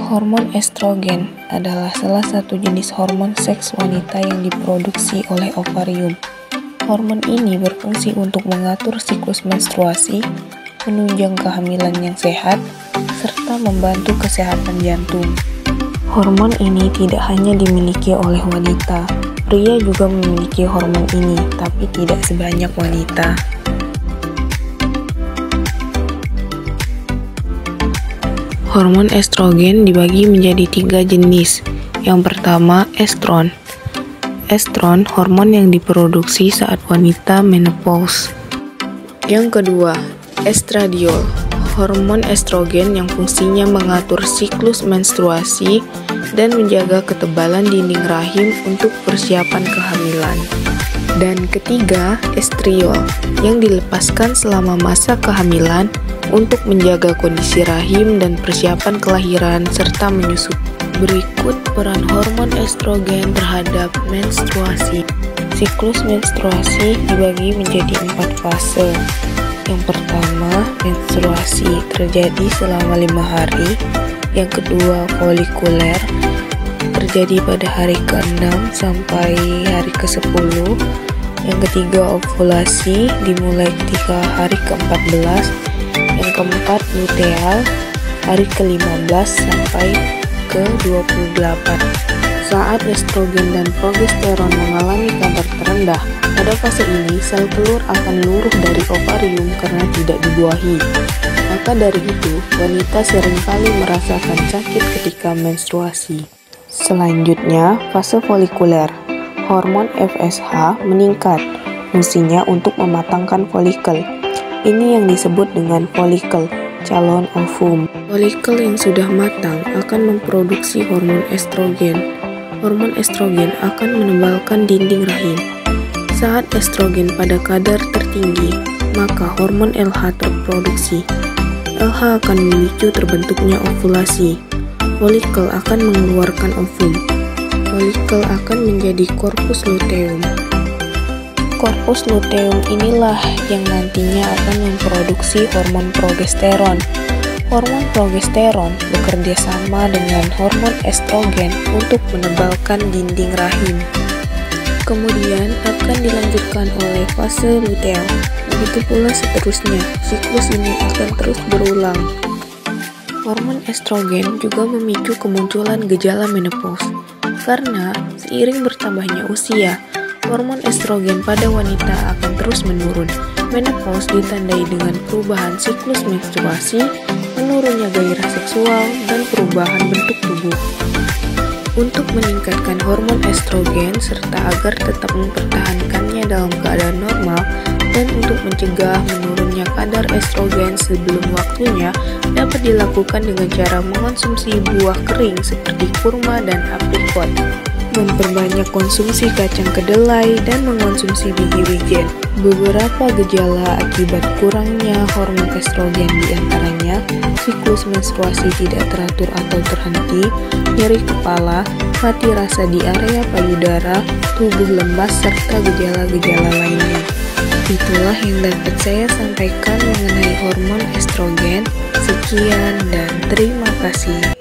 Hormon estrogen adalah salah satu jenis hormon seks wanita yang diproduksi oleh ovarium. Hormon ini berfungsi untuk mengatur siklus menstruasi, menunjang kehamilan yang sehat, serta membantu kesehatan jantung. Hormon ini tidak hanya dimiliki oleh wanita, pria juga memiliki hormon ini, tapi tidak sebanyak wanita. Hormon estrogen dibagi menjadi 3 jenis. Yang pertama, estron. Estron, hormon yang diproduksi saat wanita menopause. Yang kedua, estradiol. Hormon estrogen yang fungsinya mengatur siklus menstruasi dan menjaga ketebalan dinding rahim untuk persiapan kehamilan. Dan ketiga, estriol, yang dilepaskan selama masa kehamilan untuk menjaga kondisi rahim dan persiapan kelahiran serta menyusui. Berikut peran hormon estrogen terhadap menstruasi. Siklus menstruasi dibagi menjadi 4 fase. Yang pertama, menstruasi terjadi selama 5 hari. Yang kedua, folikuler terjadi pada hari ke-6 sampai hari ke-10. Yang ketiga, ovulasi dimulai ketika hari ke-14. Yang keempat, luteal hari ke-15 sampai ke-28. Saat estrogen dan progesteron mengalami kadar terendah, pada fase ini sel telur akan luruh dari ovarium karena tidak dibuahi. Maka dari itu, wanita seringkali merasakan sakit ketika menstruasi. Selanjutnya, fase folikuler. Hormon FSH meningkat, fungsinya untuk mematangkan folikel. Ini yang disebut dengan folikel, calon ovum. Folikel yang sudah matang akan memproduksi hormon estrogen. Hormon estrogen akan menebalkan dinding rahim. Saat estrogen pada kadar tertinggi, maka hormon LH terproduksi. LH akan memicu terbentuknya ovulasi. Folikel akan mengeluarkan ovum. Folikel akan menjadi korpus luteum. Korpus luteum inilah yang nantinya akan memproduksi hormon progesteron. Hormon progesteron bekerja sama dengan hormon estrogen untuk menebalkan dinding rahim. Kemudian akan dilanjutkan oleh fase luteal. Begitu pula seterusnya, siklus ini akan terus berulang. Hormon estrogen juga memicu kemunculan gejala menopause. Karena seiring bertambahnya usia, hormon estrogen pada wanita akan terus menurun. Menopause ditandai dengan perubahan siklus menstruasi, menurunnya gairah seksual, dan perubahan bentuk tubuh. Untuk meningkatkan hormon estrogen serta agar tetap mempertahankannya dalam keadaan normal, dan untuk mencegah menurunnya kadar estrogen sebelum waktunya, dapat dilakukan dengan cara mengonsumsi buah kering seperti kurma dan aprikot, memperbanyak konsumsi kacang kedelai, dan mengonsumsi biji wijen. Beberapa gejala akibat kurangnya hormon estrogen diantaranya siklus menstruasi tidak teratur atau terhenti, nyeri kepala, mati rasa di area payudara, tubuh lemas, serta gejala-gejala lainnya. Itulah yang dapat saya sampaikan mengenai hormon estrogen. Sekian dan terima kasih.